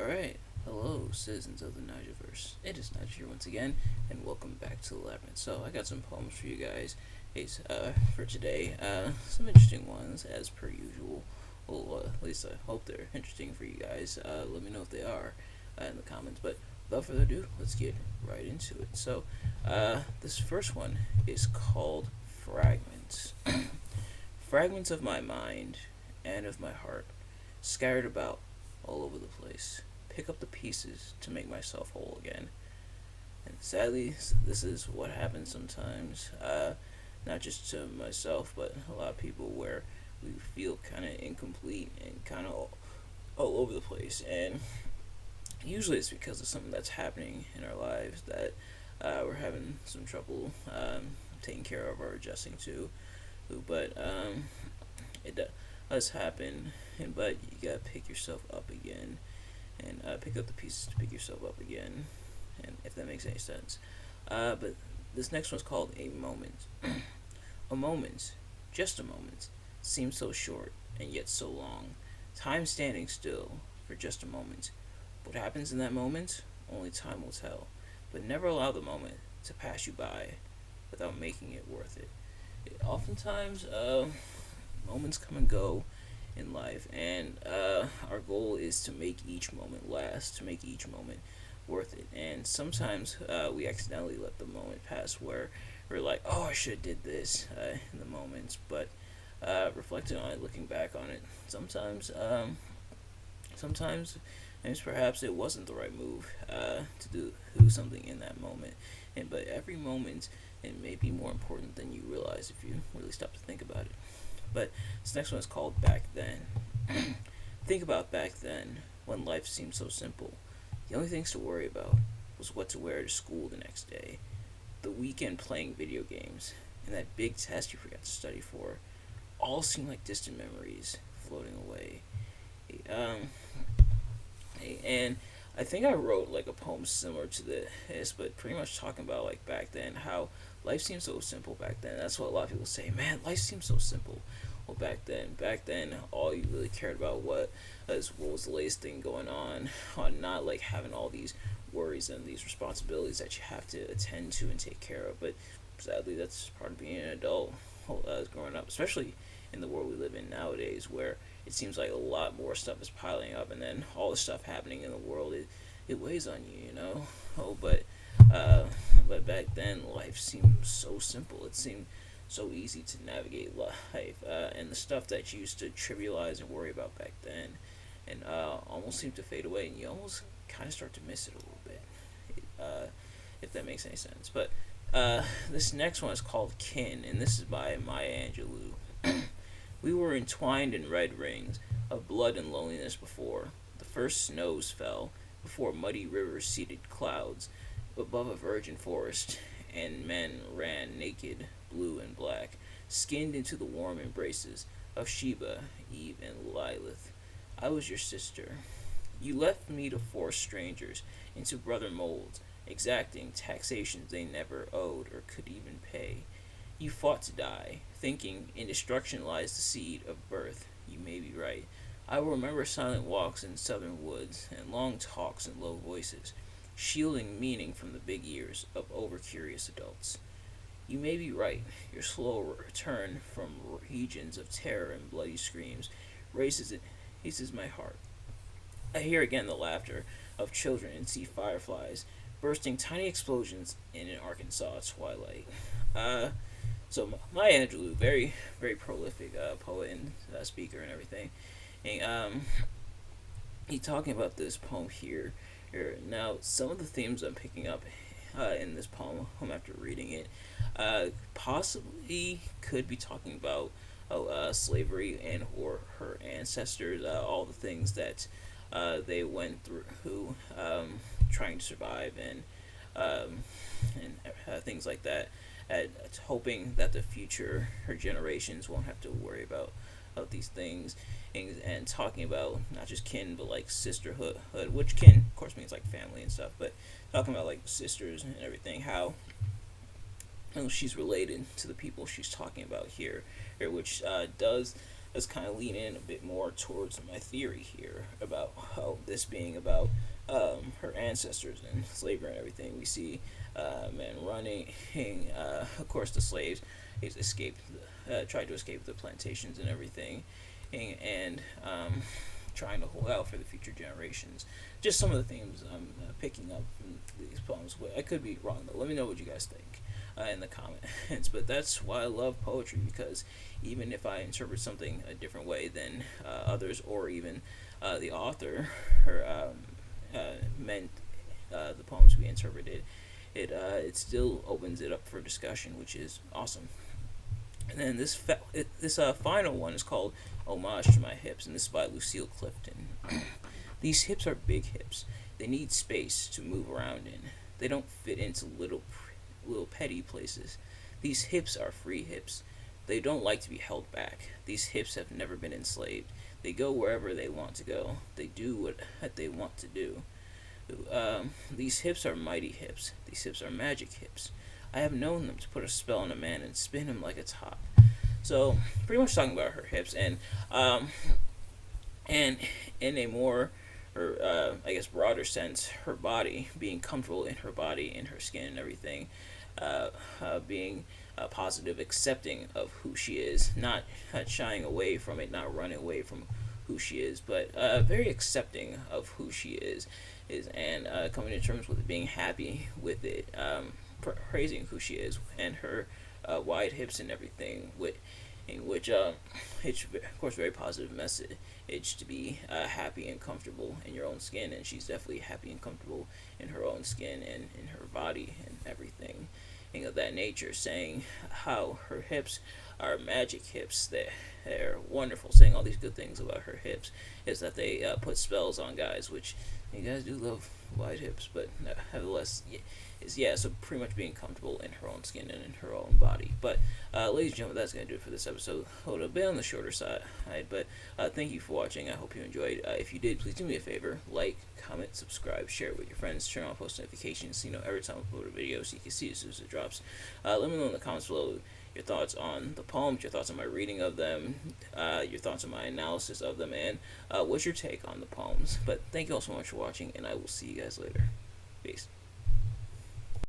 Alright, hello citizens of the Nigelverse. It is Nigel here once again, and welcome back to Labyrinth. So I got some poems for you guys for today. Some interesting ones, as per usual. Well, at least I hope they're interesting for you guys. Let me know if they are in the comments. But without further ado, let's get right into it. So this first one is called Fragments. Fragments of my mind and of my heart, scattered about all over the place. Pick up the pieces to make myself whole again. And sadly, this is what happens sometimes. Not just to myself, but a lot of people where we feel kind of incomplete and kind of all over the place. And usually it's because of something that's happening in our lives that we're having some trouble taking care of or adjusting to. But it does happen, but you gotta pick yourself up again and pick up the pieces to pick yourself up again, and if that makes any sense. But this next one's called A Moment. A moment, just a moment, seems so short and yet so long. Time standing still for just a moment. What happens in that moment, only time will tell. But never allow the moment to pass you by without making it worth it. Oftentimes, moments come and go in life, and our goal is to make each moment last, to make each moment worth it. And sometimes we accidentally let the moment pass where we're like, oh, I should have did this in the moments. But reflecting on it, looking back on it, sometimes perhaps it wasn't the right move to do something in that moment. But every moment, it may be more important than you realize if you really stop to think about it. But this next one is called Back Then. Think about back then, when life seemed so simple. The only things to worry about was what to wear to school the next day, the weekend playing video games, and that big test you forgot to study for. All seemed like distant memories floating away. And I think I wrote like a poem similar to this, but pretty much talking about like back then, how life seemed so simple back then. That's what a lot of people say. Man, life seems so simple. Well, back then, all you really cared about what was the latest thing going on not like having all these worries and these responsibilities that you have to attend to and take care of. But sadly, that's part of being an adult growing up, especially in the world we live in nowadays, where it seems like a lot more stuff is piling up, and then all the stuff happening in the world, it weighs on you, you know. But back then, life seemed so simple. It seemed so easy to navigate life, and the stuff that you used to trivialize and worry about back then, and almost seemed to fade away, and you almost kind of start to miss it a little bit, if that makes any sense. But this next one is called Kin, and this is by Maya Angelou. We were entwined in red rings of blood and loneliness before the first snows fell, before muddy rivers seeded clouds above a virgin forest, and men ran naked, blue and black, skinned into the warm embraces of Sheba, Eve, and Lilith. I was your sister. You left me to force strangers into brother molds, exacting taxations they never owed or could even pay. You fought to die, thinking in destruction lies the seed of birth. You may be right. I will remember silent walks in southern woods and long talks in low voices, shielding meaning from the big ears of overcurious adults. You may be right. Your slow return from regions of terror and bloody screams raises my heart. I hear again the laughter of children and see fireflies bursting tiny explosions in an Arkansas twilight. So Maya Angelou, very very prolific poet and speaker and everything. And he's talking about this poem here. Now, some of the themes I'm picking up in this poem after reading it possibly could be talking about slavery and or her ancestors, all the things that they went through, trying to survive and things like that. Hoping that the future, her generations won't have to worry about these things, and talking about not just kin but like sisterhood, which kin of course means like family and stuff, but talking about like sisters and everything, how she's related to the people she's talking about here, which does let's kind of lean in a bit more towards my theory here about how this being about her ancestors and slavery and everything. We see men running, of course, the slaves escaped, tried to escape the plantations and everything, and trying to hold out for the future generations. Just some of the themes I'm picking up from these poems. I could be wrong though. Let me know what you guys think in the comments. But that's why I love poetry, because even if I interpret something a different way than others, or even the author meant the poems we interpreted, it still opens it up for discussion, which is awesome. And then this final one is called "Homage to My Hips," and this is by Lucille Clifton. These hips are big hips. They need space to move around in. They don't fit into little petty places. These hips are free hips. They don't like to be held back. These hips have never been enslaved. They go wherever they want to go. They do what they want to do. These hips are mighty hips. These hips are magic hips. I have known them to put a spell on a man and spin him like a top. So, pretty much talking about her hips, and in a more, or I guess, broader sense, her body, being comfortable in her body, in her skin, and everything, being positive, accepting of who she is, not shying away from it, not running away from who she is, but very accepting of who she is and coming to terms with it, being happy with it, praising who she is and her wide hips and everything, which it's of course very positive message. It's to be happy and comfortable in your own skin, and she's definitely happy and comfortable in her own skin and in her body and everything, of that nature. Saying how her hips are magic hips, they're wonderful. Saying all these good things about her hips is that they put spells on guys, which you guys do love wide hips, but nevertheless, so pretty much being comfortable in her own skin and in her own body. But ladies and gentlemen, that's going to do it for this episode. A little bit on the shorter side, but thank you for watching. I hope you enjoyed. If you did, please do me a favor: like, comment, subscribe, share it with your friends, turn on post notifications so you know every time I upload a video, so you can see as soon as it drops. Let me know in the comments below your thoughts on the poems, your thoughts on my reading of them, your thoughts on my analysis of them, and what's your take on the poems. But thank you all so much for watching, and I will see you guys later. Peace.